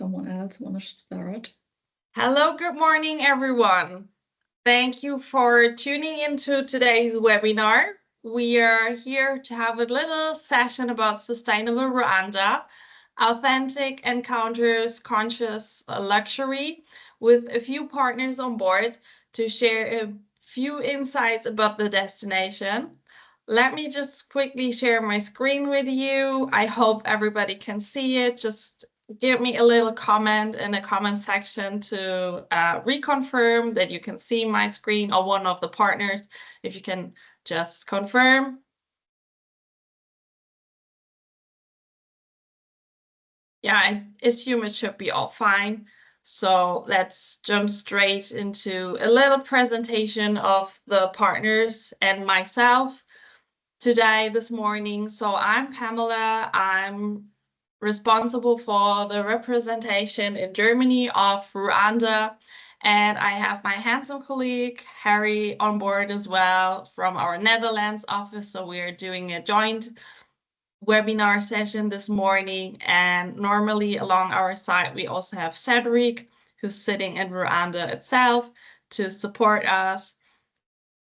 someone else want to start? Hello, good morning, everyone. Thank you for tuning into today's webinar. We are here to have a little session about sustainable Rwanda, authentic encounters, conscious luxury, with a few partners on board to share a few insights about the destination. Let me just quickly share my screen with you. I hope everybody can see it. Just give me a little comment in the comment section to reconfirm that you can see my screen, or one of the partners, if you can just confirm. Yeah, I assume it should be all fine. So let's jump straight into a little presentation of the partners and myself today, this morning. So I'm Pamela. I'm responsible for the representation in Germany of Rwanda. And I have my handsome colleague, Harry, on board as well from our Netherlands office. So we're doing a joint webinar session this morning. And normally along our side, we also have Cedric, who's sitting in Rwanda itself to support us.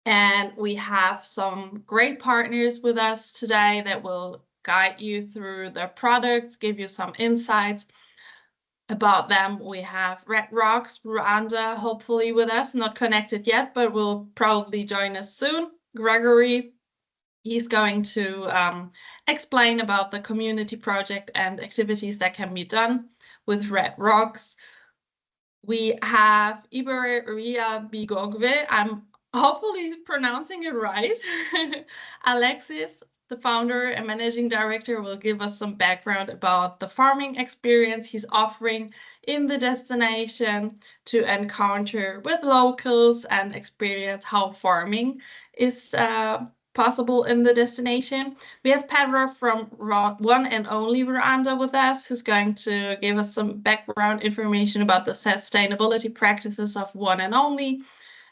And we have some great partners with us today that will guide you through the products, give you some insights about them. We have Red Rocks Rwanda, hopefully with us, not connected yet, but will probably join us soon. Gregory, he's going to explain about the community project and activities that can be done with Red Rocks. We have Iberia Bigogwe. I'm hopefully pronouncing it right. Alexis, the founder and managing director, will give us some background about the farming experience he's offering in the destination to encounter with locals and experience how farming is possible in the destination. We have Pedro from One and Only Rwanda with us, who's going to give us some background information about the sustainability practices of One and Only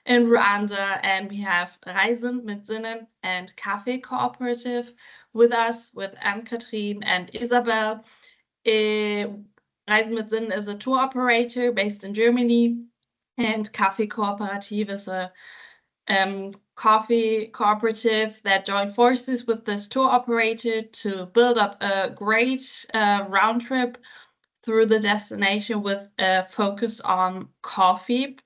in Rwanda. And we have Reisen mit Sinnen and Cafe Cooperative with us, with Anne-Kathrin and Isabel. Reisen mit Sinnen is a tour operator based in Germany, and Cafe Cooperative is a coffee cooperative that joined forces with this tour operator to build up a great round trip through the destination with a focus on coffee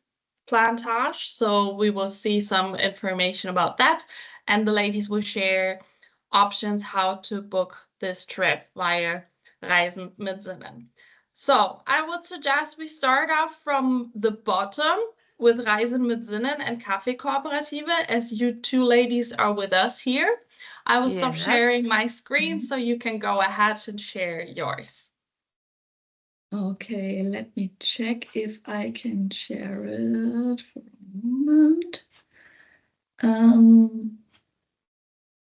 plantage. So we will see some information about that, and the ladies will share options how to book this trip via Reisen mit Sinnen. So I would suggest we start off from the bottom with Reisen mit Sinnen and Kaffee Kooperative, as you two ladies are with us here. I will stop sharing my screen so you can go ahead and share yours. Okay, let me check if I can share it for a moment.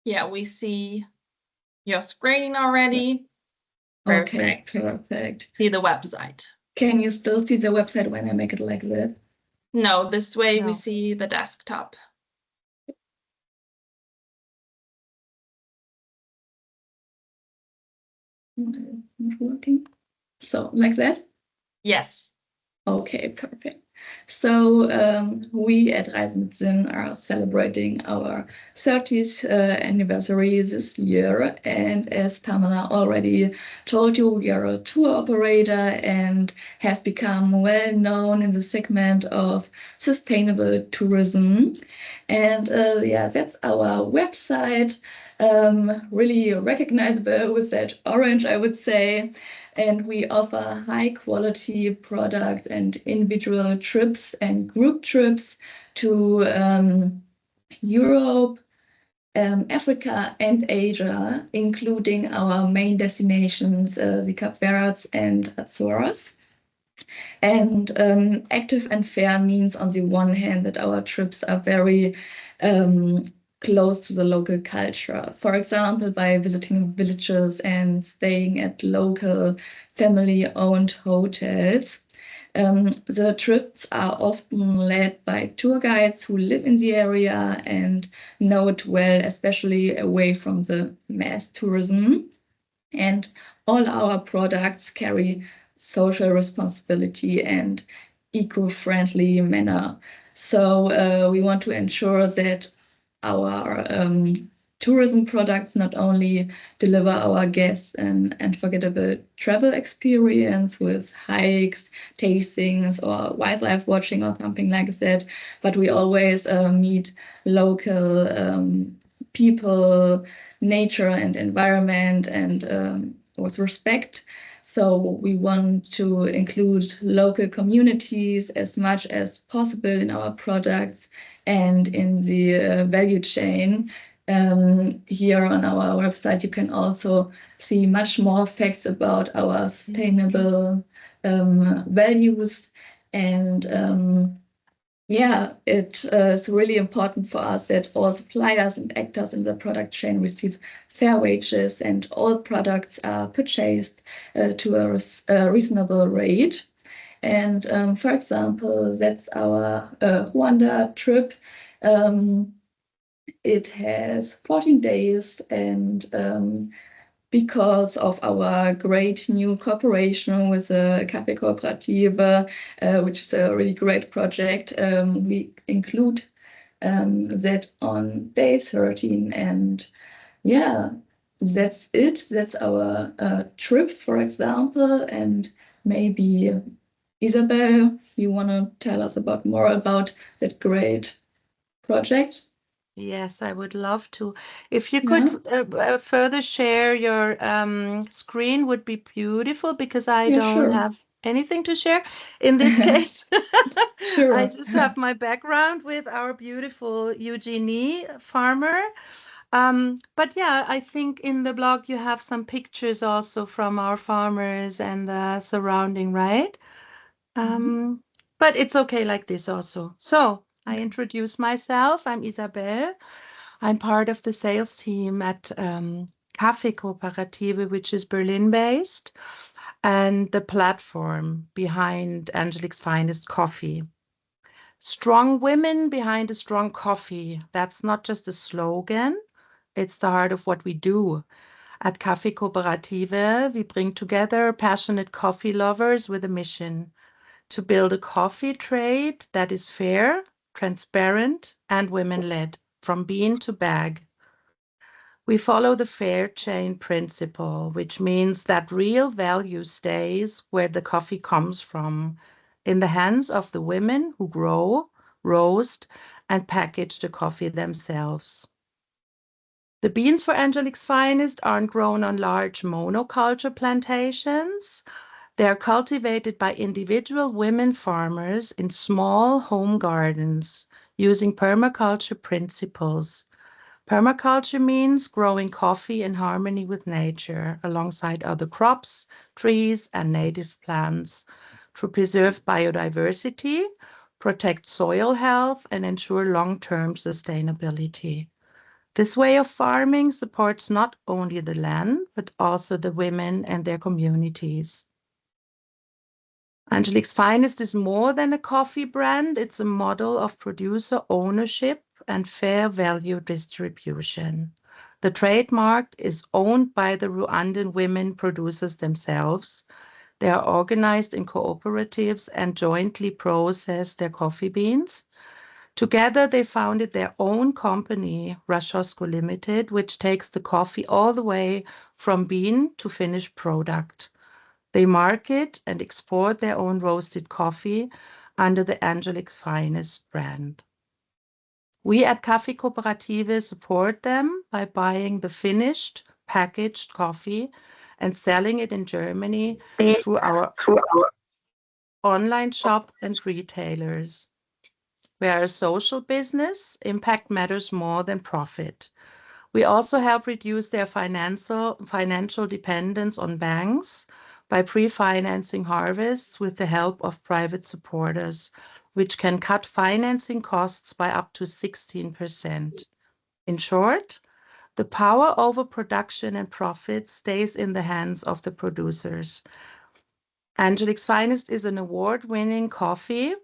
Yeah, we see your screen already. Okay, perfect. See the website. Can you still see the website when I make it like that? No, this way we see the desktop. Not working. So, like that? Yes. Okay, perfect. So we at Reisen mit Sinn are celebrating our 30th anniversary this year. And as Pamela already told you, we are a tour operator and have become well known in the segment of sustainable tourism. And yeah, that's our website. Really recognizable with that orange, I would say. And we offer high quality product and individual trips and group trips to Europe, Africa and Asia, including our main destinations, the Cape Verdes and Azores. And active and fair means, on the one hand, that our trips are very close to the local culture. For example, by visiting villages and staying at local family-owned hotels. The trips are often led by tour guides who live in the area and know it well, especially away from the mass tourism. And all our products carry social responsibility and eco-friendly manner. So we want to ensure that our tourism products not only deliver our guests an unforgettable travel experience with hikes, tastings, or wildlife watching or something like that, but we always meet local people, nature and environment, and with respect. So we want to include local communities as much as possible in our products and in the value chain. Here on our website, you can also see much more facts about our sustainable values. And yeah, it is really important for us that all suppliers and actors in the product chain receive fair wages and all products are purchased to a reasonable rate. And for example, that's our Rwanda trip. It has 14 days, and because of our great new cooperation with the Café Cooperative, which is a really great project, we include that on day 13. And yeah, that's it. That's our trip, for example. And maybe Isabel, you want to tell us about more about that great project? Yes, I would love to. If you Yeah, could further share your screen would be beautiful because I yeah, don't sure. have anything to share in this case. I Sure. just have my background with our beautiful Eugenie farmer. But yeah, I think in the blog you have some pictures also from our farmers and the surrounding, right? Mhm. But it's okay like this also. So I Okay. introduce myself. I'm Isabel. I'm part of the sales team at Café Cooperative, which is Berlin based, and the platform behind Angelique's Finest Coffee. Strong women behind a strong coffee. That's not just a slogan, it's the heart of what we do. At Café Cooperative, we bring together passionate coffee lovers with a mission to build a coffee trade that is fair, transparent, and women led from bean to bag. We follow the fair chain principle, which means that real value stays where the coffee comes from, in the hands of the women who grow, roast, and package the coffee themselves. The beans for Angelique's Finest aren't grown on large monoculture plantations. They are cultivated by individual women farmers in small home gardens using permaculture principles. Permaculture means growing coffee in harmony with nature alongside other crops, trees, and native plants to preserve biodiversity, protect soil health, and ensure long-term sustainability. This way of farming supports not only the land, but also the women and their communities. Angelique's Finest is more than a coffee brand. It's a model of producer ownership and fair value distribution. The trademark is owned by the Rwandan women producers themselves. They are organized in cooperatives and jointly process their coffee beans. Together, they founded their own company, Rashosco Limited, which takes the coffee all the way from bean to finished product. They market and export their own roasted coffee under the Angelique's Finest brand. We at Café Cooperative support them by buying the finished, packaged coffee and selling it in Germany through our online shop and retailers. We are a social business. Impact matters more than profit. We also help reduce their financial dependence on banks by pre-financing harvests with the help of private supporters, which can cut financing costs by up to 16%. In short, the power over production and profit stays in the hands of the producers. Angelique's Finest is an award-winning coffee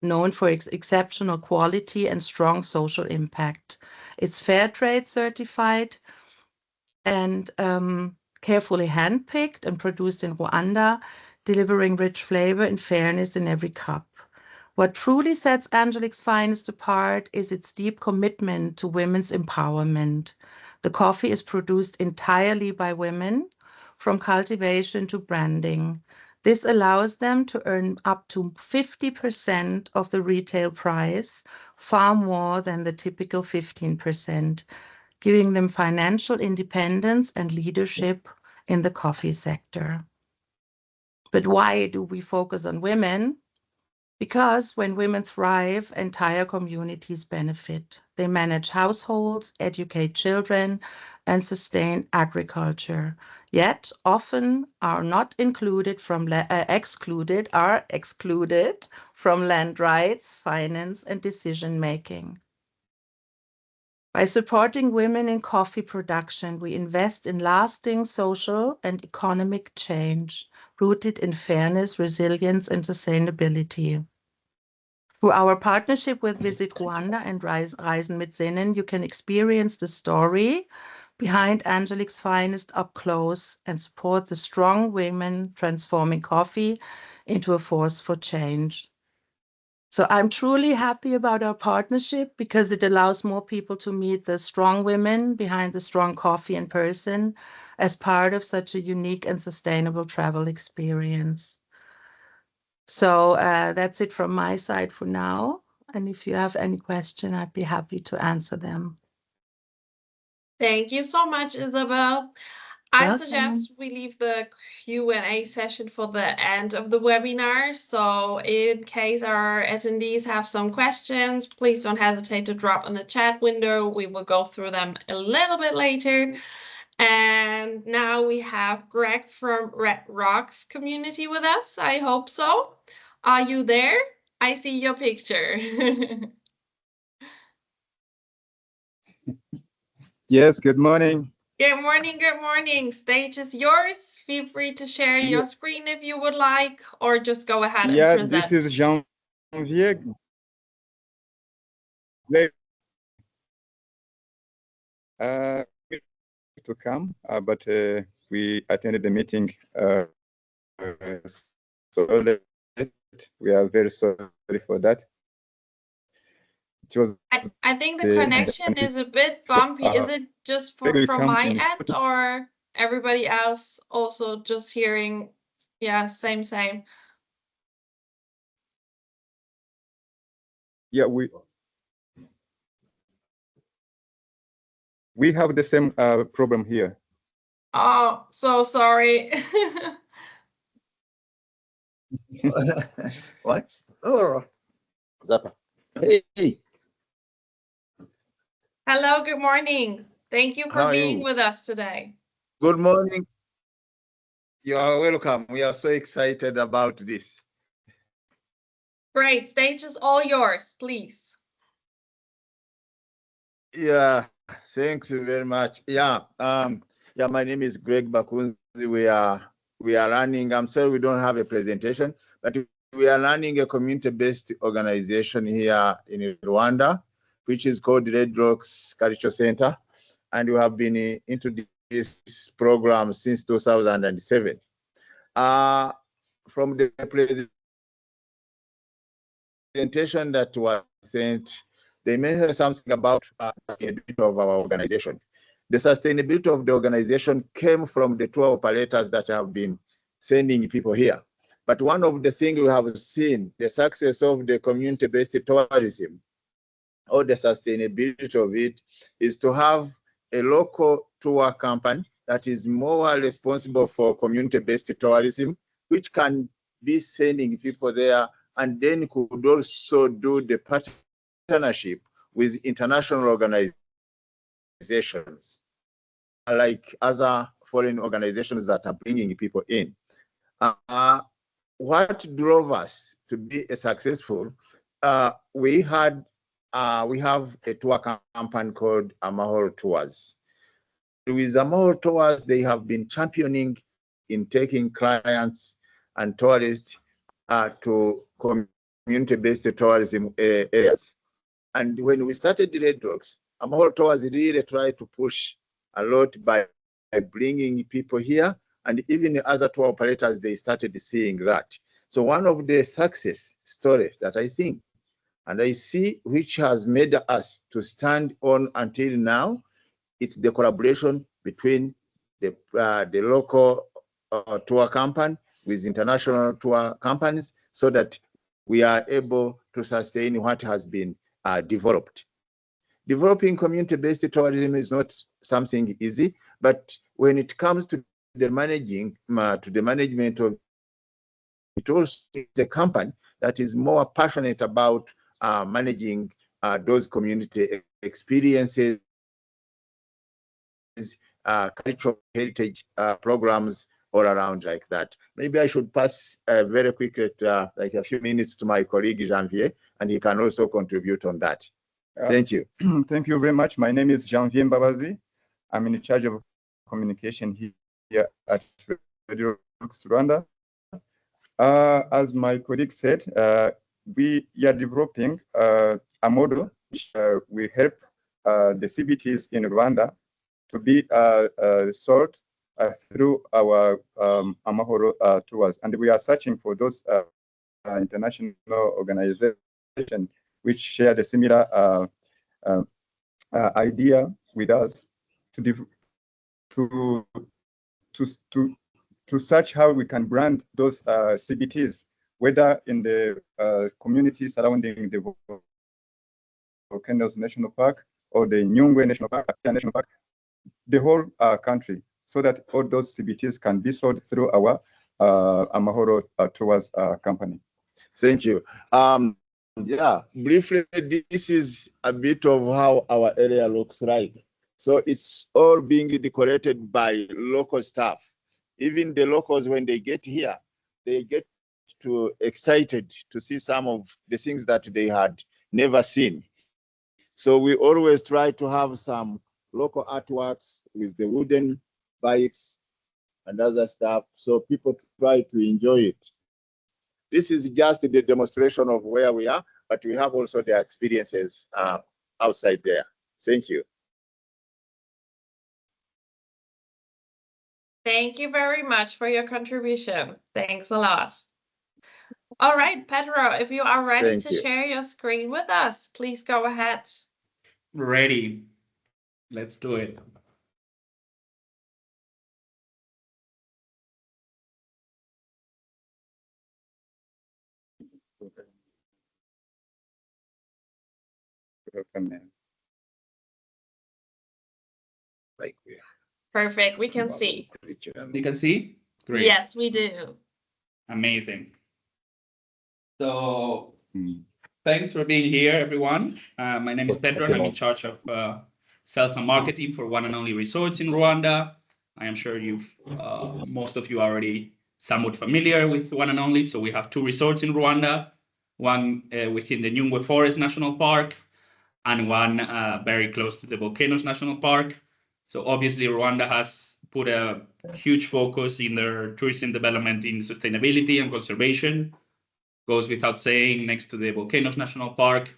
known for its exceptional quality and strong social impact. It's fair trade certified, and carefully handpicked and produced in Rwanda, delivering rich flavor and fairness in every cup. What truly sets Angelique's Finest apart is its deep commitment to women's empowerment. The coffee is produced entirely by women, from cultivation to branding. This allows them to earn up to 50% of the retail price, far more than the typical 15%, giving them financial independence and leadership in the coffee sector. But why do we focus on women? Because when women thrive, entire communities benefit. They manage households, educate children, and sustain agriculture, yet often are excluded from land rights, finance, and decision making. By supporting women in coffee production, we invest in lasting social and economic change, rooted in fairness, resilience, and sustainability. Through our partnership with Visit Rwanda and Reisen mit Sinnen, you can experience the story behind Angelique's Finest up close and support the strong women transforming coffee into a force for change. So I'm truly happy about our partnership because it allows more people to meet the strong women behind the strong coffee in person as part of such a unique and sustainable travel experience. So that's it from my side for now. And if you have any question, I'd be happy to answer them. Thank you so much, Isabel. I Welcome. suggest we leave the Q&A session for the end of the webinar. So in case our attendees have some questions, please don't hesitate to drop in the chat window. We will go through them a little bit later. And now we have Greg from Red Rocks community with us. I hope so. Are you there? I see your picture. Yes, good morning. Good morning, good morning. Stage is yours. Feel free to share your screen if you would like, or just go ahead and present. This is Janvier. To come, but we attended the meeting so late. We are very sorry for that. It was I think the connection is a bit bumpy. Is it just from my end, or everybody else also just hearing? Yeah, same. Yeah, we have the same problem here. Oh, so sorry. What? Oh, Zappa. Hey. Hello, good morning. Thank you for being with us today. Good morning. You are welcome. We are so excited about this. Great. Stage is all yours, please. Yeah, thanks very much. Yeah, my name is Greg Bakunzi. We are running, I'm sorry we don't have a presentation, but we are running a community-based organization here in Rwanda, which is called Red Rocks Cultural Center. And we have been into this program since 2007. From the presentation that was sent, they mentioned something about the sustainability of our organization. The sustainability of the organization came from the tour operators that have been sending people here. But one of the things we have seen, the success of the community-based tourism, or the sustainability of it, is to have a local tour company that is more responsible for community-based tourism, which can be sending people there, and then could also do the partnership with international organizations, like other foreign organizations that are bringing people in. What drove us to be successful? We have a tour company called Amahoro Tours. With Amahoro Tours, they have been championing in taking clients and tourists to community-based tourism areas. And when we started the Red Rocks, Amahoro Tours really tried to push a lot by bringing people here, and even the other tour operators, they started seeing that. So one of the success stories that I think and I see which has made us to stand on until now, it's the collaboration between the local tour company with international tour companies, so that we are able to sustain what has been developed. Developing community-based tourism is not something easy, but when it comes to the management of it, also is a company that is more passionate about managing those community experiences, cultural heritage programs all around like that. Maybe I should pass very quickly, like a few minutes, to my colleague Janvier, and he can also contribute on that. Thank you. Thank you very much. My name is Janvier Mbabazi. I'm in charge of communication here at Radio Rwanda. As my colleague said, we are developing a model which will help the CBTs in Rwanda to be sold through our Amahoro tours. And we are searching for those international organizations which share the similar idea with us to search how we can brand those CBTs, whether in the community surrounding the Volcanoes National Park or the Nyungwe National Park, the whole country, so that all those CBTs can be sold through our Amahoro Tours company. Thank you. Yeah, briefly, this is a bit of how our area looks like. So it's all being decorated by local staff. Even the locals, when they get here, they get too excited to see some of the things that they had never seen. So we always try to have some local artworks with the wooden bikes and other stuff, so people try to enjoy it. This is just the demonstration of where we are, but we have also the experiences outside there. Thank you. Thank you very much for your contribution. Thanks a lot. All right, Pedro, if you are ready to share your screen with us, please go ahead. Ready. Let's do it. Perfect, we can see. You can see? Great. Yes, we do. Amazing. So thanks for being here, everyone. My name is Pedro, and I'm in charge of sales and marketing for One and Only Resorts in Rwanda. I am sure most of you are already somewhat familiar with One and Only. So we have 2 resorts in Rwanda, one within the Nyungwe Forest National Park, and one very close to the Volcanoes National Park. So obviously Rwanda has put a huge focus in their tourism development in sustainability and conservation. Goes without saying, next to the Volcanoes National Park,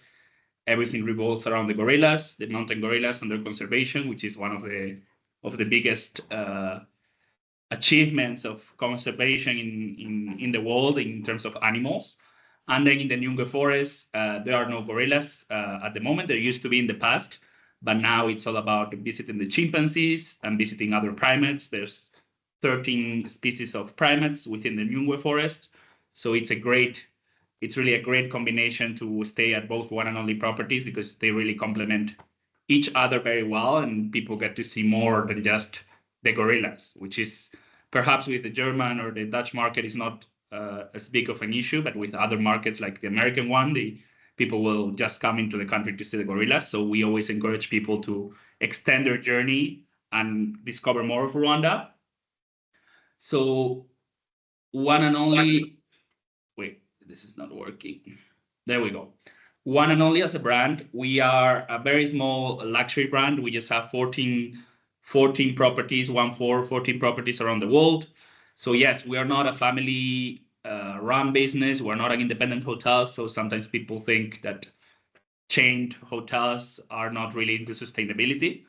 everything revolves around the gorillas, the mountain gorillas, and their conservation, which is one of the biggest achievements of conservation in the world in terms of animals. And then in the Nyungwe forest, there are no gorillas at the moment. There used to be in the past, but now it's all about visiting the chimpanzees and visiting other primates. There's 13 species of primates within the Nyungwe forest. So it's really a great combination to stay at both One and Only properties, because they really complement each other very well, and people get to see more than just the gorillas, which is perhaps with the German or the Dutch market is not as big of an issue, but with other markets like the American one, people will just come into the country to see the gorillas. So we always encourage people to extend their journey and discover more of Rwanda. So One and Only, wait, this is not working. There we go. One and Only as a brand, we are a very small luxury brand. We just have 14 properties, 14 properties around the world. So yes, we are not a family run business. We're not an independent hotel. So sometimes people think that chained hotels are not really into sustainability,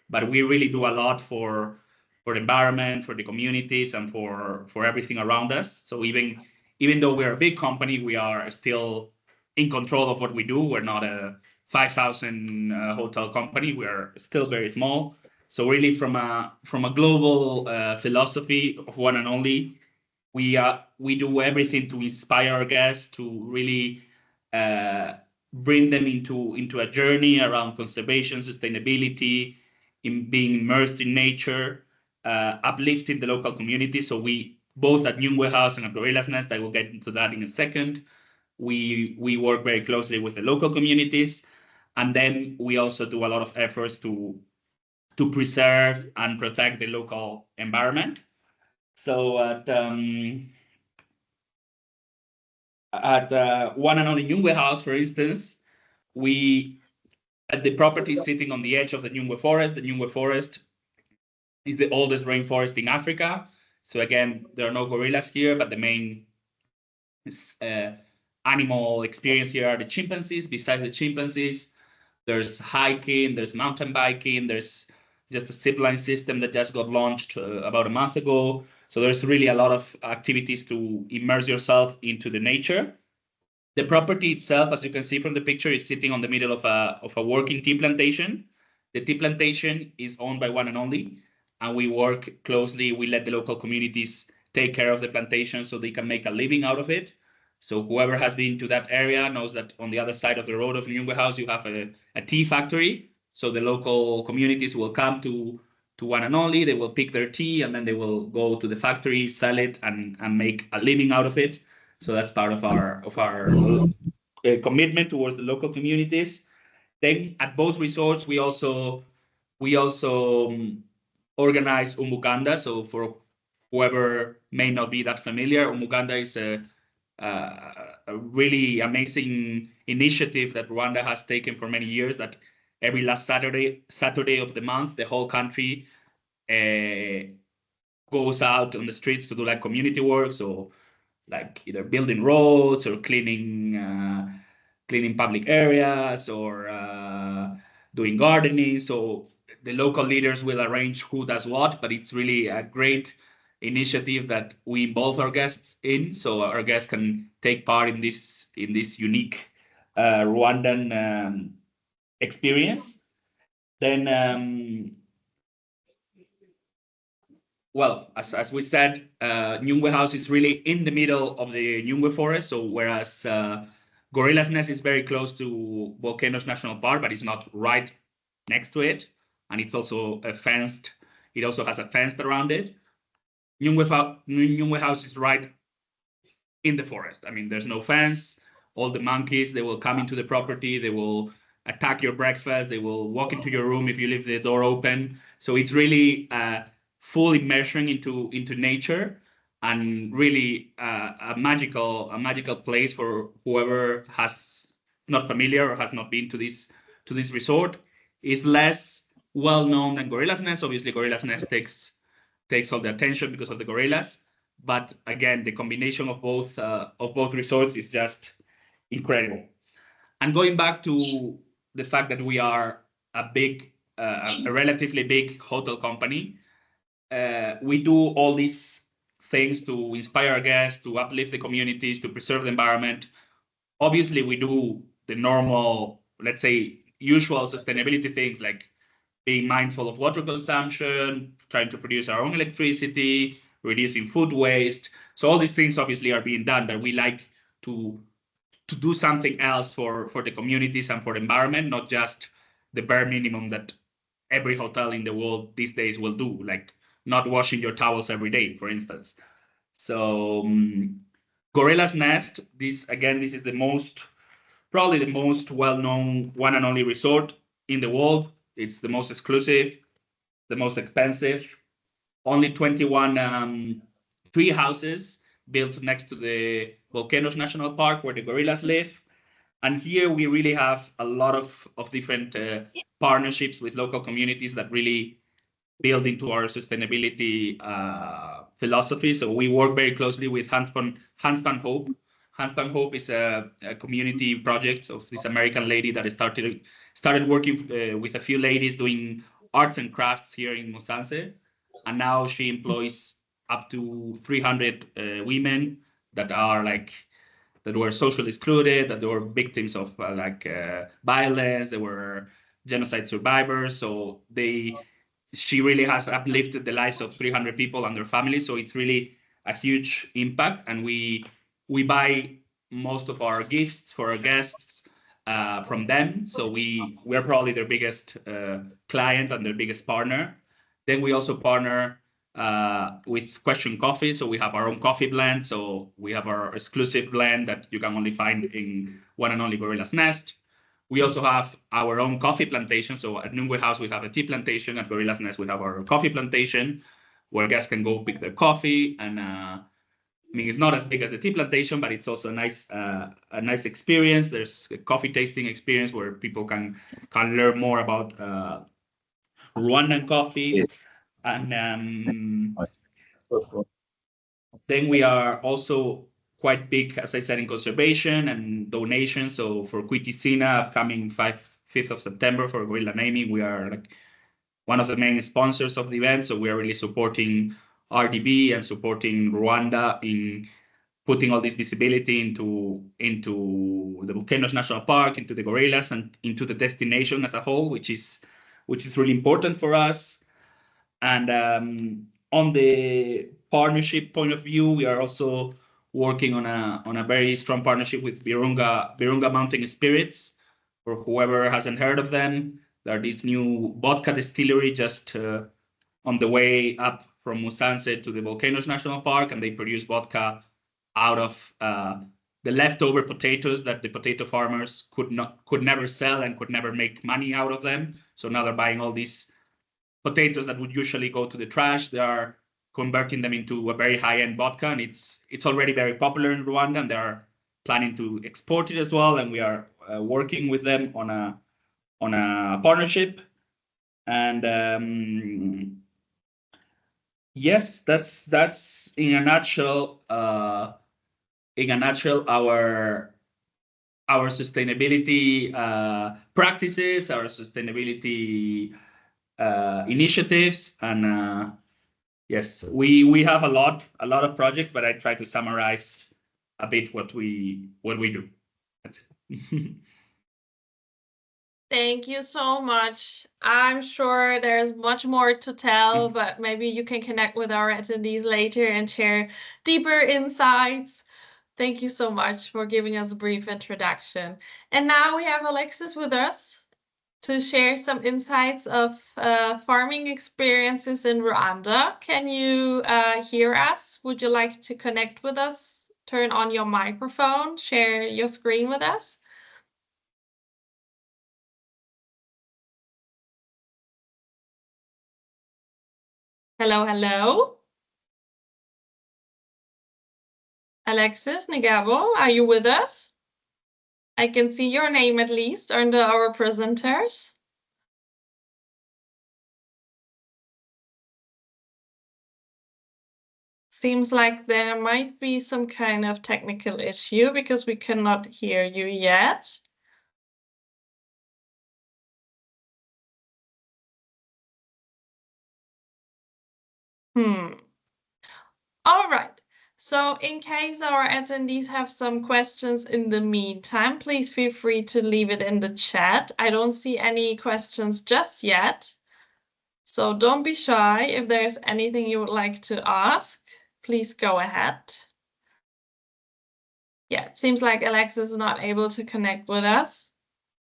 but we really do a lot for for the environment, for the communities, and for everything around us. So even though we're a big company, we are still in control of what we do. We're not a 5,000 hotel company. We're still very small. So really, from a global philosophy of one and only, we do everything to inspire our guests, to really bring them into a journey around conservation, sustainability, in being immersed in nature, uplifting the local community. So we both at Nyungwe House and at Gorillas Nest, I will get into that in a second. We work very closely with the local communities, and then we also do a lot of efforts to preserve and protect the local environment. So at one and only Nyungwe House, for instance, we at the property sitting on the edge of the Nyungwe Forest. The Nyungwe Forest is the oldest rainforest in Africa. So again, there are no gorillas here, but the main animal experience here are the chimpanzees. Besides the chimpanzees, there's hiking, there's mountain biking, there's just a zipline system that just got launched about a month ago. So there's really a lot of activities to immerse yourself into the nature. The property itself, as you can see from the picture, is sitting on the middle of a working tea plantation. The tea plantation is owned by one and only, and we work closely. We let the local communities take care of the plantation so they can make a living out of it. So whoever has been to that area knows that on the other side of the road of Nyungwe House, you have a tea factory. So the local communities will come to one and only. They will pick their tea, and then they will go to the factory, sell it, and make a living out of it. So that's part of our commitment towards the local communities. Then at both resorts, we also organize Umuganda. So for whoever may not be that familiar, Umuganda is a really amazing initiative that Rwanda has taken for many years. That every last Saturday of the month, the whole country goes out on the streets to do like community work. So like either building roads or cleaning public areas or doing gardening. So the local leaders will arrange who does what, but it's really a great initiative that we involve our guests in, so our guests can take part in this unique Rwandan experience. Then well, as we said, Nyungwe House is really in the middle of the Nyungwe Forest. So whereas Gorillas Nest is very close to Volcanoes National Park, but it's not right next to it, and it's also fenced. It also has a fence around it. Nyungwe House is right in the forest. I mean, there's no fence. All the monkeys, they will come into the property. They will attack your breakfast. They will walk into your room if you leave the door open. So it's really full immersion into nature, and really a magical place for whoever has not familiar or has not been to this resort. Is less well known than Gorillas Nest. Obviously, Gorillas Nest takes all the attention because of the gorillas, but again, the combination of both resorts is just incredible. And going back to the fact that we are a relatively big hotel company, we do all these things to inspire our guests, to uplift the communities, to preserve the environment. Obviously, we do the normal, let's say, usual sustainability things like being mindful of water consumption, trying to produce our own electricity, reducing food waste. So all these things obviously are being done, but we like to do something else for the communities and for the environment, not just the bare minimum that every hotel in the world these days will do, like not washing your towels every day, for instance. So Gorillas Nest, this is probably the most well-known one and only resort in the world. It's the most exclusive, the most expensive. Only 21 tree houses built next to the Volcanoes National Park where the gorillas live. And here we really have a lot of different partnerships with local communities that really build into our sustainability philosophy. So we work very closely with Handspan Hope. Handspan Hope is a community project of this American lady that started working with a few ladies doing arts and crafts here in Musanze. and now she employs up to 300 women that are that were socially excluded, that they were victims of violence, they were genocide survivors. So she really has uplifted the lives of 300 people and their families. So it's really a huge impact, and we buy most of our gifts for our guests from them. So we're probably their biggest client and their biggest partner. Then we also partner with Question Coffee. So we have our own coffee blend. So we have our exclusive blend that you can only find in one and only Gorilla's Nest. We also have our own coffee plantation. So at Nungwe House, we have a tea plantation. At Gorilla's Nest, we have our coffee plantation where guests can go pick their coffee. And I mean, it's not as big as the tea plantation, but it's also a nice experience. There's a coffee tasting experience where people can learn more about Rwandan coffee. And then we are also quite big, as I said, in conservation and donations. So for Quiticina, upcoming 5th of September for Gorilla Naming, we are one of the main sponsors of the event. So we are really supporting RDB and supporting Rwanda in putting all this visibility into the Volcanoes National Park, into the gorillas, and into the destination as a whole, which is really important for us. And on the partnership point of view, we are also working on a very strong partnership with Virunga Mountain Spirits. For whoever hasn't heard of them, they're this new vodka distillery just on the way up from Musanze to the Volcanoes National Park, and they produce vodka out of the leftover potatoes that the potato farmers could never sell and could never make money out of them. So now they're buying all these potatoes that would usually go to the trash. They are converting them into a very high-end vodka, and it's already very popular in Rwanda, and they are planning to export it as well. And we are working with them on a partnership. And yes, that's in a nutshell. Our sustainability practices, our sustainability initiatives, and yes, we have a lot of projects, but I try to summarize a bit what we do. That's it. Thank you so much. I'm sure there's much more to tell, but maybe you can connect with our attendees later and share deeper insights. Thank you so much for giving us a brief introduction. And now we have Alexis with us to share some insights of farming experiences in Rwanda. Can you hear us? Would you like to connect with us? Turn on your microphone, share your screen with us. Hello, hello. Alexis Negabo, are you with us? I can see your name at least under our presenters. Seems like there might be some kind of technical issue because we cannot hear you yet. All right. So in case our attendees have some questions in the meantime, please feel free to leave it in the chat. I don't see any questions just yet. So don't be shy. If there's anything you would like to ask, please go ahead. Yeah, it seems like Alexis is not able to connect with us.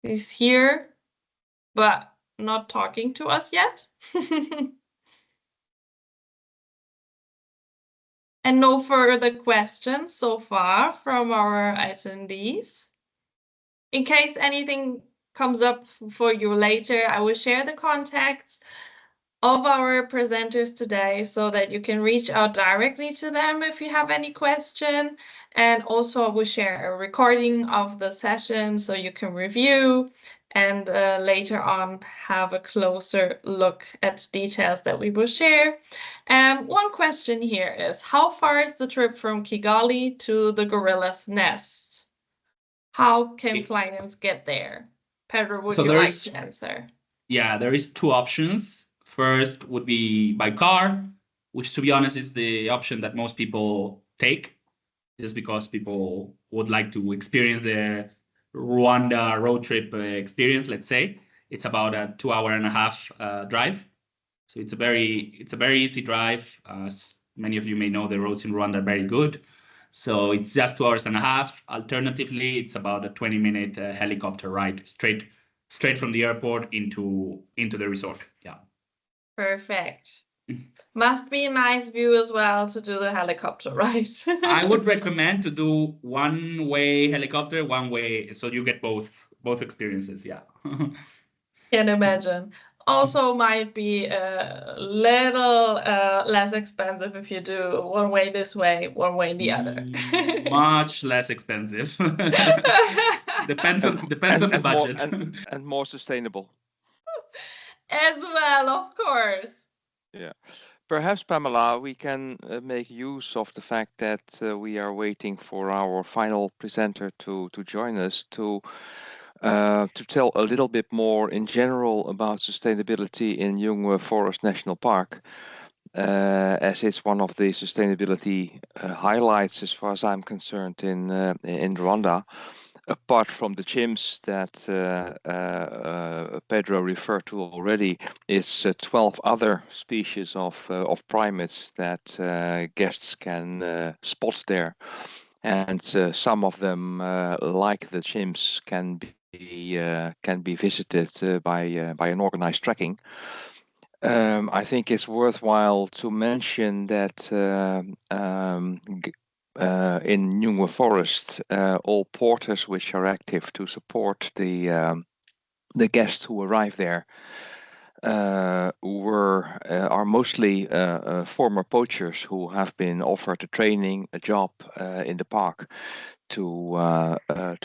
He's here, but not talking to us yet. And no further questions so far from our attendees. In case anything comes up for you later, I will share the contacts of our presenters today so that you can reach out directly to them if you have any question. And also I will share a recording of the session so you can review and later on have a closer look at details that we will share. One question here is, how far is the trip from Kigali to the Gorilla's Nest? How can clients get there? Pedro, would you like to answer? Yeah, there is two options. First would be by car, which to be honest is the option that most people take, just because people would like to experience the Rwanda road trip experience. Let's say it's about a 2 hour and a half drive, so it's a very easy drive. As many of you may know, the roads in Rwanda are very good, so it's just 2 hours and a half. Alternatively, it's about a 20-minute helicopter ride straight from the airport into the resort. Yeah. Perfect. Must be a nice view as well to do the helicopter, right? I would recommend to do one-way helicopter, one way, so you get both experiences. Yeah. Can imagine. Also might be a little less expensive if you do one way this way, one way the other. Much less expensive. depends on the budget. and more sustainable. As well, of course. Yeah. Perhaps, Pamela, we can make use of the fact that we are waiting for our final presenter to join us to tell a little bit more in general about sustainability in Jungwe Forest National Park, as it's one of the sustainability highlights, as far as I'm concerned, in Rwanda. Apart from the chimps that Pedro referred to already, it's 12 other species of primates that guests can spot there, and some of them, like the chimps, can be visited by an organized trekking. I think it's worthwhile to mention that in Nyungwe Forest, all porters which are active to support the guests who arrive there are mostly former poachers who have been offered a training, a job in the park to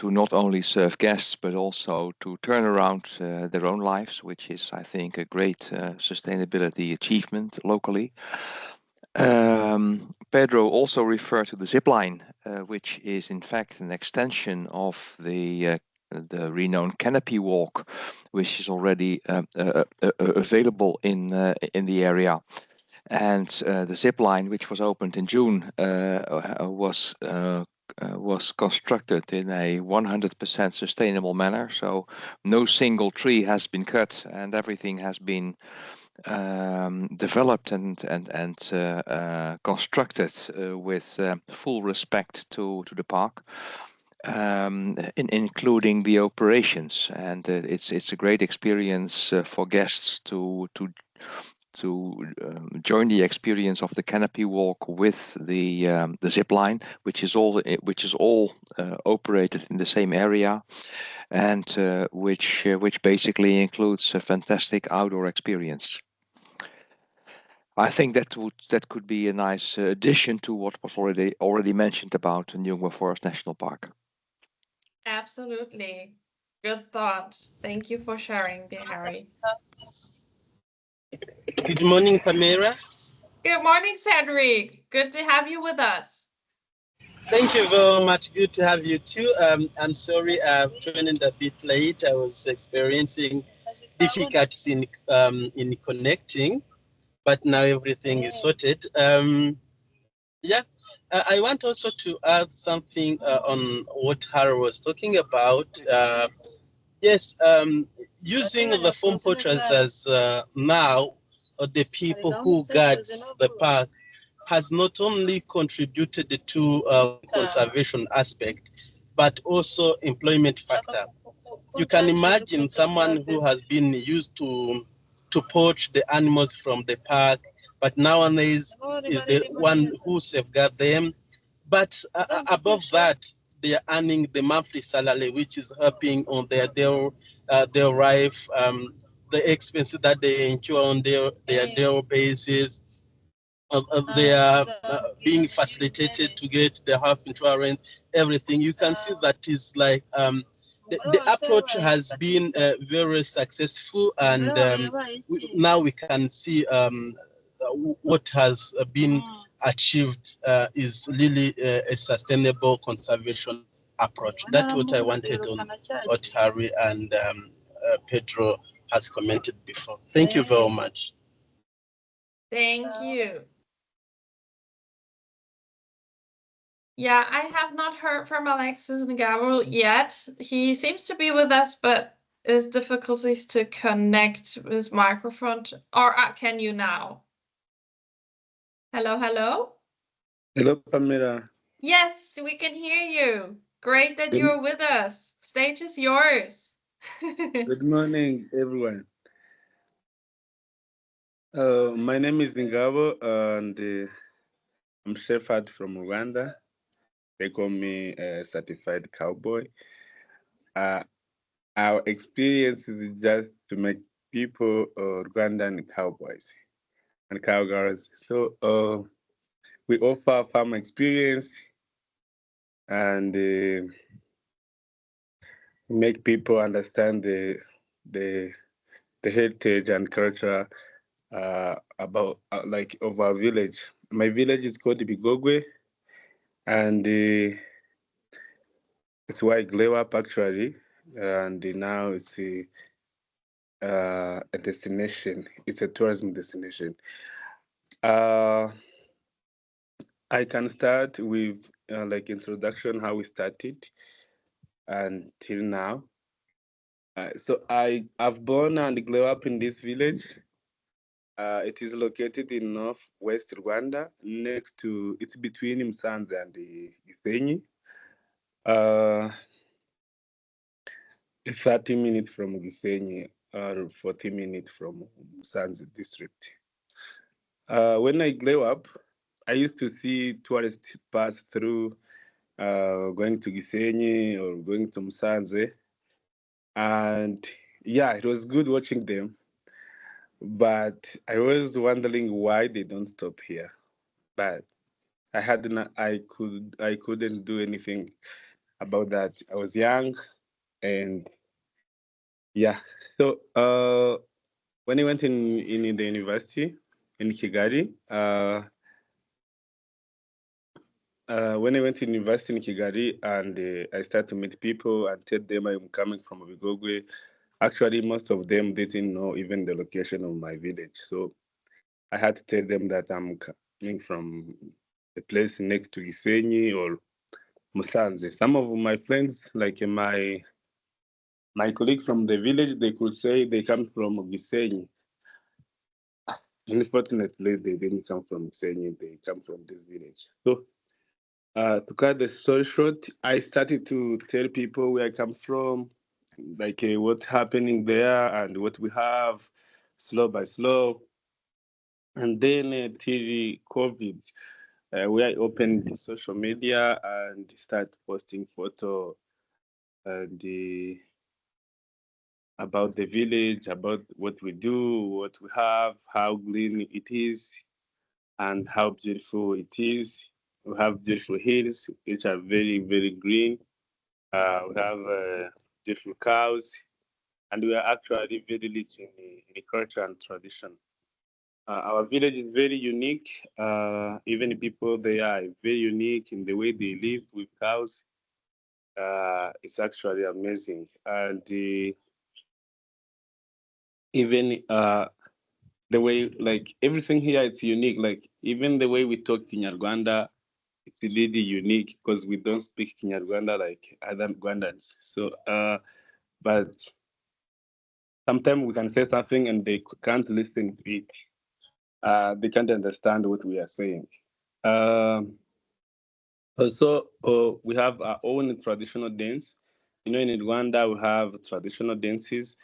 not only serve guests but also to turn around their own lives, which is, I think, a great sustainability achievement locally. Pedro also referred to the zip line, which is in fact an extension of the renowned canopy walk, which is already available in the area. And the zip line, which was opened in June, was constructed in a 100% sustainable manner. So no single tree has been cut, and everything has been developed and constructed with full respect to the park, including the operations. And it's a great experience for guests to join the experience of the canopy walk with the zip line, which is all operated in the same area, and which basically includes a fantastic outdoor experience. I think that could be a nice addition to what was already mentioned about Nyungwe Forest National Park. Absolutely. Good thought. Thank you for sharing, dear Harry. Good morning, Pamela. Good morning, Cedric. Good to have you with us. Thank you very much. Good to have you too. I'm sorry I've joined a bit late. I was experiencing difficulties in connecting, but now everything is sorted. I want also to add something on what Harry was talking about. Yes, using the form poachers as now the people who guards the park has not only contributed to conservation aspect, but also employment factor. You can imagine someone who has been used to poach the animals from the park, but nowadays is the one who safeguard them. But above that, they are earning the monthly salary, which is helping on their life, the expenses that they incur on their daily basis. They are being facilitated to get the health insurance, everything. You can see that is like the approach has been very successful, and now we can see what has been achieved is really a sustainable conservation approach. That's what I wanted on what Harry and Pedro has commented before. Thank you very much. Thank you. Yeah, I have not heard from Alexis Ngabo yet. He seems to be with us, but is difficulties to connect his microphone. Or can you now? Hello, hello? Hello, Pamela. Yes, we can hear you. Great that you're with us. Stage is yours. Good morning, everyone. My name is Ngabo, and I'm Shepherd from Rwanda. They call me a certified cowboy. Our experience is just to make people Rwandan cowboys and cowgirls. So we offer farm experience and make people understand the heritage and culture about like of our village. My village is called Bigogwe, and it's where I grew up actually, and now it's a destination. It's a tourism destination. Uh, I can start with like introduction how we started until now. So I've born and grew up in this village. It is located in northwest Rwanda, next to it's between Musanze and Gisenyi. 30 minutes from Gisenyi or 40 minutes from Musanze district. When I grew up, I used to see tourists pass through going to Gisenyi or going to Musanze. And yeah, it was good watching them. But I was wondering why they don't stop here. But I couldn't do anything about that. I was young and yeah. So when I went in the university in Kigali, when I went to university in Kigali and I started to meet people and tell them I'm coming from Bigogwe, actually most of them didn't know even the location of my village. So I had to tell them that I'm coming from a place next to Gisenyi or Musanze. Some of my friends, like my colleague from the village, they could say they come from Gisenyi. Unfortunately, they didn't come from Gisenyi, they come from this village. So to cut the story short, I started to tell people where I come from, like what's happening there and what we have, slow by slow. And then till COVID, where I opened the social media and start posting photo and about the village, about what we do, what we have, how green it is, and how beautiful it is. We have beautiful hills, which are very, very green. We have beautiful cows, and we are actually very rich in culture and tradition. Our village is very unique. Even the people they are very unique in the way they live with cows. It's actually amazing, and even the way like everything here it's unique. Like even the way we talk Kinyarwanda, it's really unique because we don't speak Kinyarwanda like other Rwandans. So, but sometimes we can say something and they can't listen to it. They can't understand what we are saying. Also, we have our own traditional dance. You know, in Rwanda, we have traditional dances,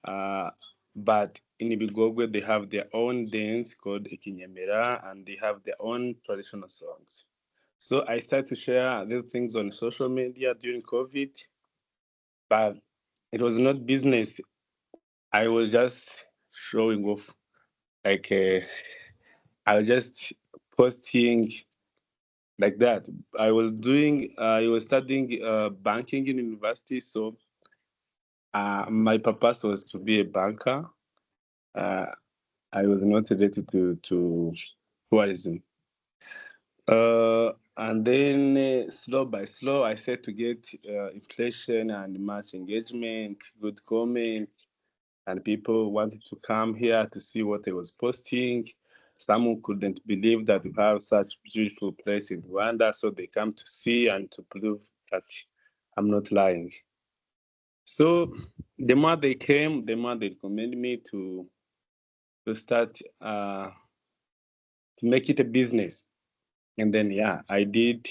uh, but in Ibigogwe, they have their own dance called Ikinyemera, and they have their own traditional songs. So I started to share these things on social media during COVID, but it was not business. I was just showing off. Like I was just posting like that. I was studying banking in university, so my purpose was to be a banker. Uh, I was not related to tourism. And then slow by slow, I started to get inflation and much engagement, good comment, and people wanted to come here to see what I was posting. some couldn't believe that we have such beautiful place in Rwanda, so they come to see and to prove that I'm not lying. So the more they came, the more they recommended me to start to make it a business. And then yeah, I did.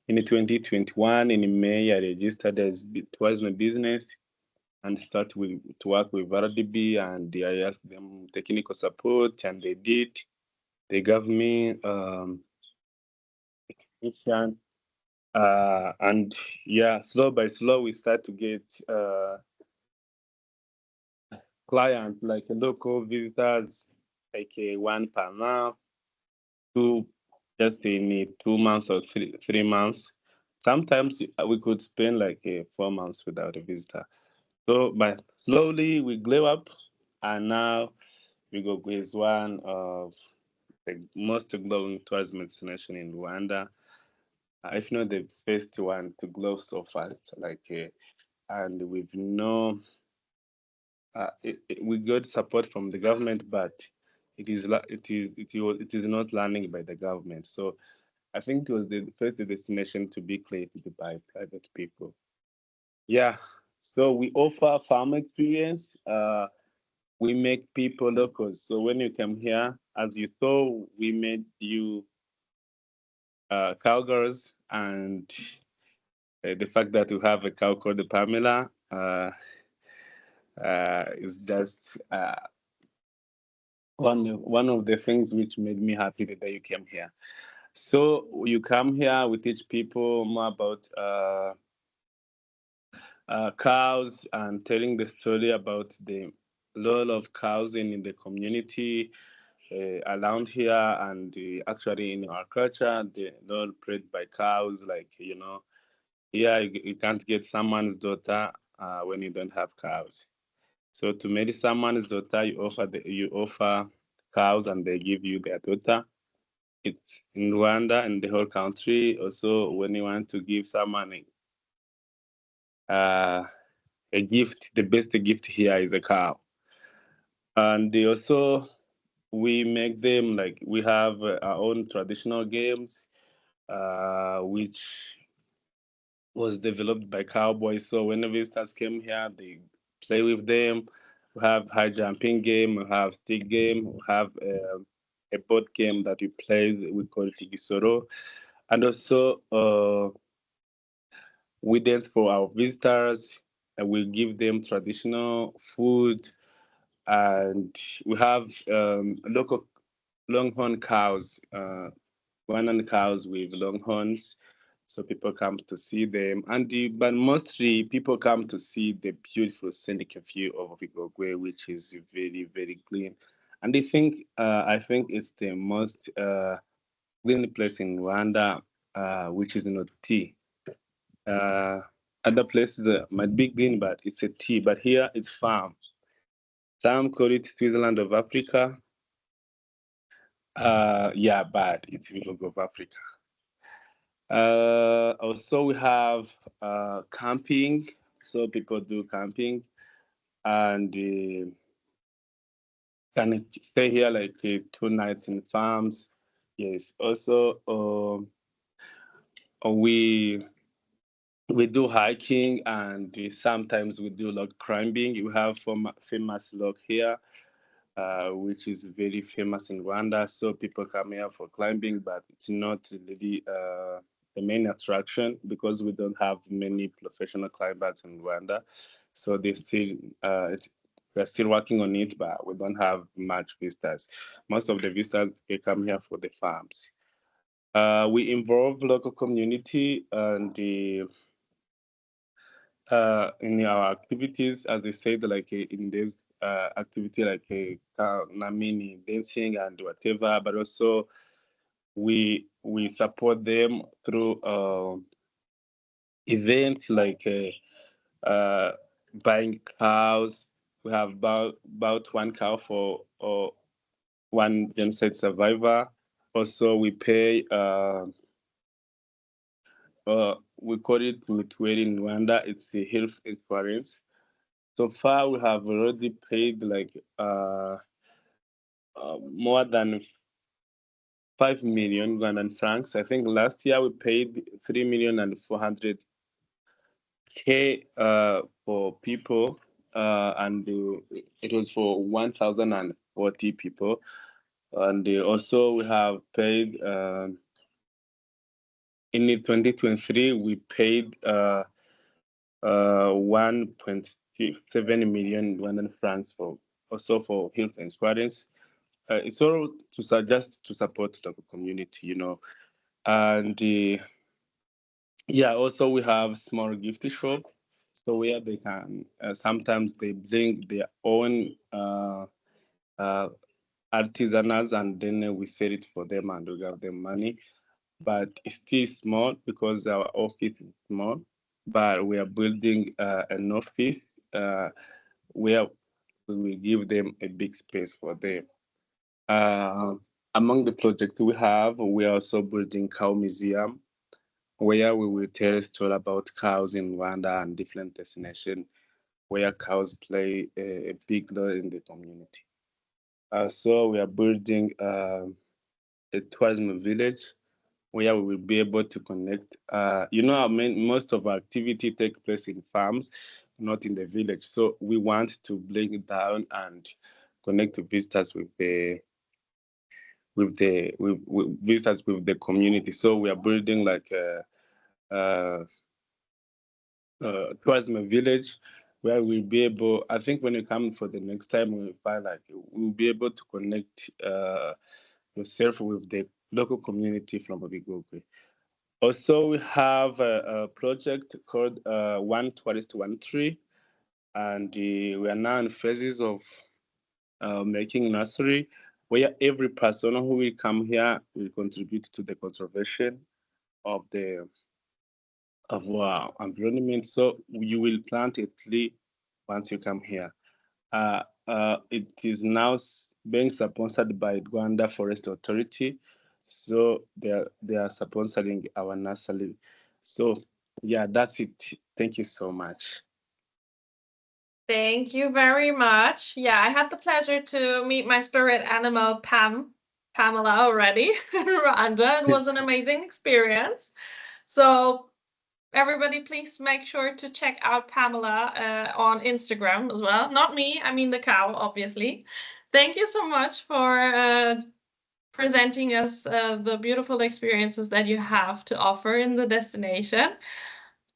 In 2021 in May, I registered as towards my business and start to work with RDB, and I asked them technical support, and they did. They gave me information, and yeah, slow by slow we start to get clients like local visitors, like one per month, two just in 2 months or 3 months. Sometimes we could spend like 4 months without a visitor. So, but slowly we grew up, and now Bigogwe is one of the most glowing tourism destination in Rwanda. If not the first one to glow so fast, and we've no, we got support from the government, but it is not landing by the government. So I think it was the first destination to be created by private people. Yeah. So we offer farm experience. We make people locals. So when you come here, as you saw, we made you cowgirls, and the fact that we have a cow called Pamela is just one of the things which made me happy the day you came here. So you come here, we teach people more about cows and telling the story about the role of cows in the community around here, and actually in our culture, the role played by cows. Like, here you can't get someone's daughter when you don't have cows. So to marry someone's daughter, you offer cows, and they give you their daughter. It's in Rwanda and the whole country. Also, when you want to give someone a gift, the best gift here is a cow. And we make them like we have our own traditional games, which was developed by cowboys. So when the visitors came here, they play with them. We have high jumping game, we have stick game, we have a board game that we play. We call it Igisoro, and also we dance for our visitors, and we give them traditional food, and we have local longhorn cows, Rwandan cows with longhorns. So people come to see them, but mostly people come to see the beautiful scenic view of Bigogwe, which is very, very clean. And I think it's the most clean place in Rwanda, which is not tea. Other places might be green, but it's a tea. But here it's farm. Some call it Switzerland of Africa. Yeah, but it's Bigogwe of Africa. Also, we have camping. So people do camping, and can stay here like 2 nights in farms. Yes. Also, we do hiking, and sometimes we do log climbing. We have famous log here, which is very famous in Rwanda. So people come here for climbing, but it's not really the main attraction because we don't have many professional climbers in Rwanda. So we're still working on it, but we don't have much visitors. Most of the visitors, they come here for the farms. We involve local community and in our activities, as I said, like in this activity, like Namini dancing and whatever, but also we support them through events like buying cows. We have about one cow for one genocide survivor. Also, we pay. We call it mutuelle in Rwanda. It's the health insurance. So far, we have already paid like more than 5 million Rwandan francs. I think last year we paid 3,400,000 for people, and it was for 1,040 people. And also we have paid in 2023 we paid 1.7 million Rwandan francs for health insurance. It's all just to support the community, and yeah, also we have small gift shop, so where they can sometimes they bring their own artisanals, and then we sell it for them and we give them money. But it's still small because our office is small. But we are building an office where we will give them a big space for them. Among the projects we have, we are also building cow museum, where we will tell a story about cows in Rwanda and different destinations where cows play a big role in the community. So we are building a tourism village where we will be able to connect. Most of our activity take place in farms, not in the village. So we want to bring it down and connect to visitors with visitors with the community. So we are building like a tourism village where we'll be able. I think when you come for the next time, we'll find like we'll be able to connect yourself with the local community from Obigogwe. Also, we have a project called One Tourist, One Tree, and we are now in phases of making nursery, where every person who will come here will contribute to the conservation of our environment. So you will plant a tree once you come here. It is now being sponsored by Rwanda Forest Authority, so they are sponsoring our nursery. So yeah, that's it. Thank you so much. Thank you very much. Yeah, I had the pleasure to meet my spirit animal, Pamela, already in Rwanda. It was an amazing experience. So everybody, please make sure to check out Pamela on Instagram as well. Not me, I mean the cow, obviously. Thank you so much for presenting us the beautiful experiences that you have to offer in the destination.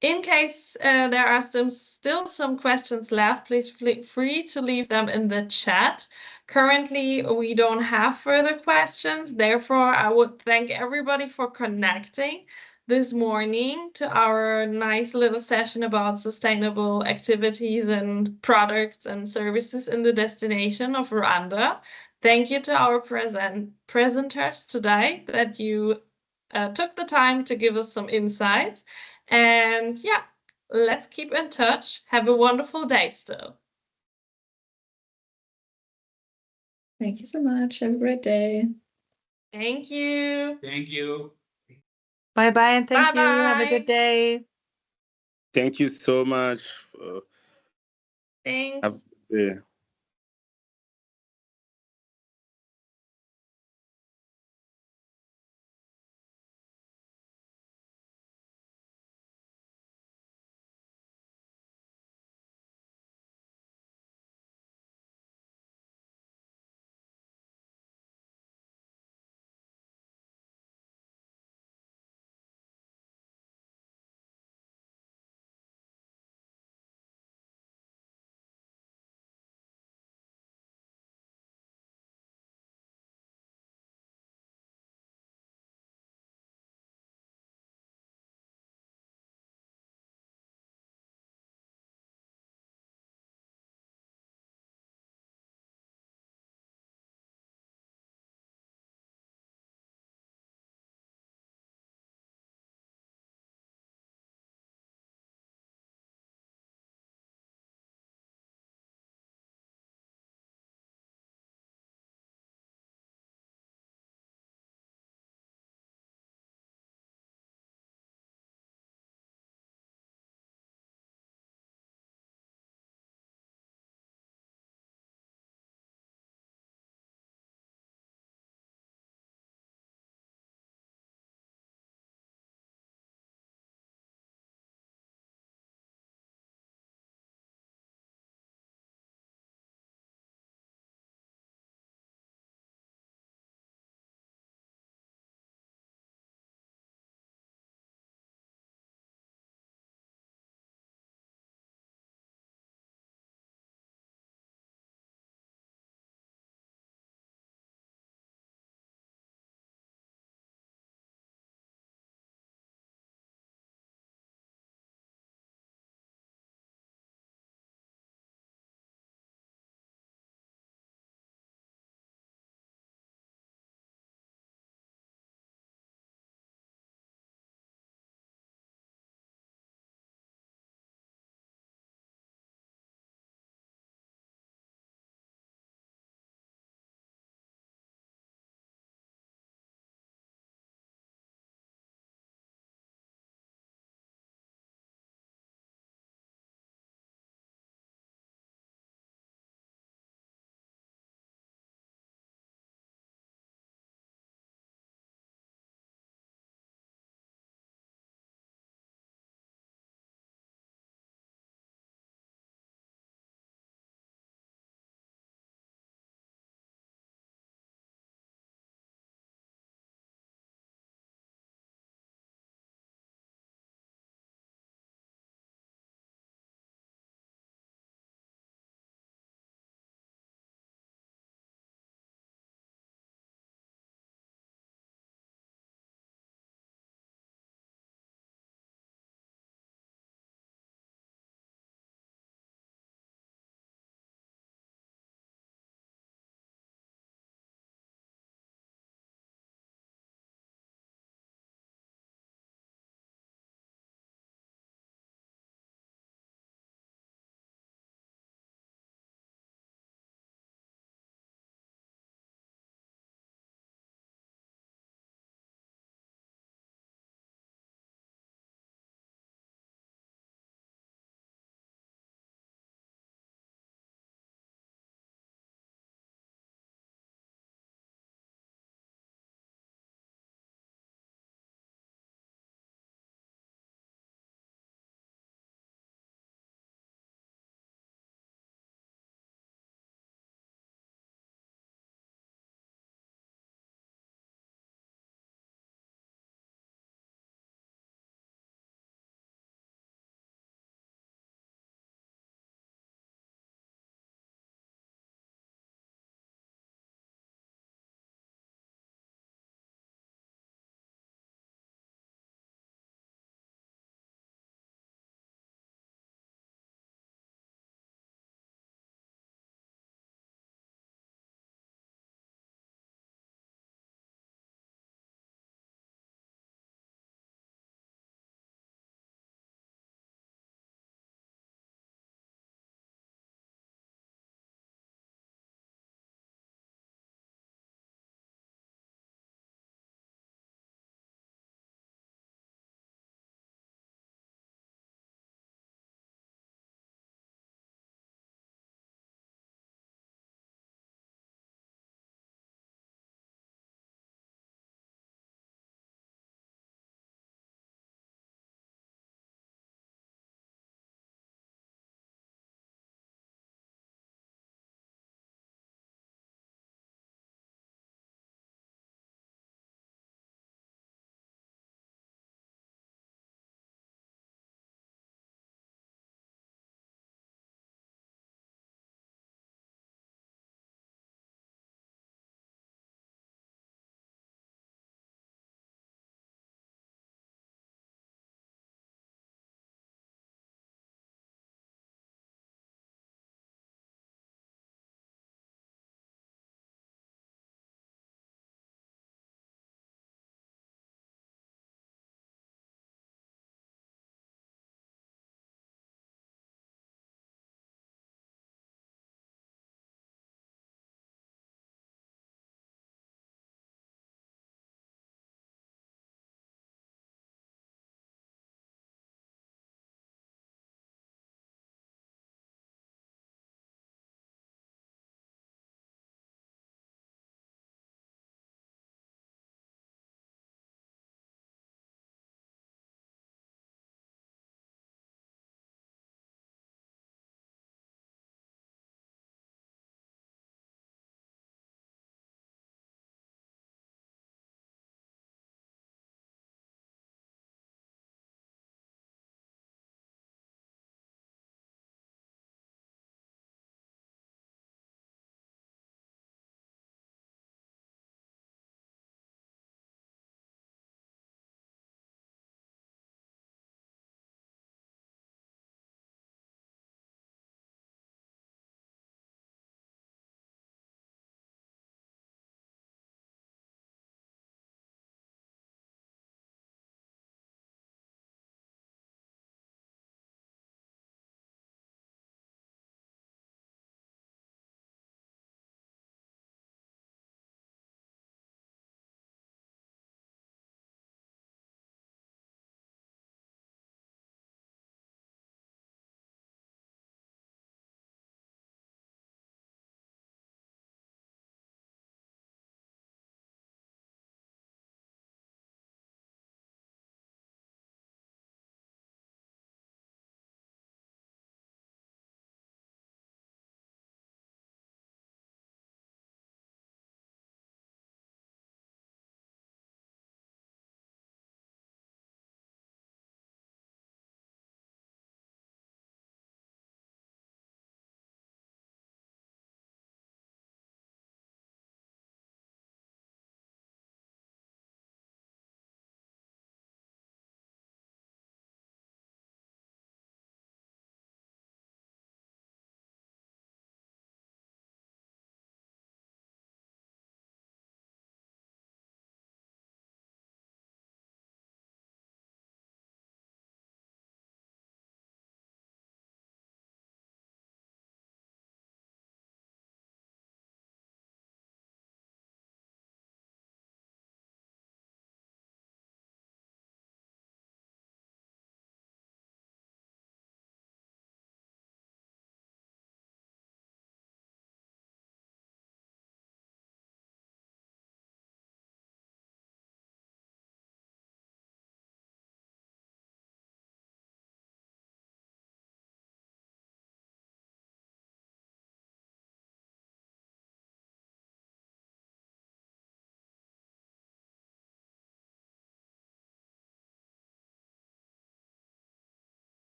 In case there are still some questions left, please feel free to leave them in the chat. Currently, we don't have further questions. Therefore, I would thank everybody for connecting this morning to our nice little session about sustainable activities and products and services in the destination of Rwanda. Thank you to our presenters today that you took the time to give us some insights. And yeah, let's keep in touch. Have a wonderful day still. Thank you so much. Have a great day. Thank you. Thank you. Bye-bye, and thank you. Have a Bye-bye. good day. Thank you so much. Thanks. Have a good day.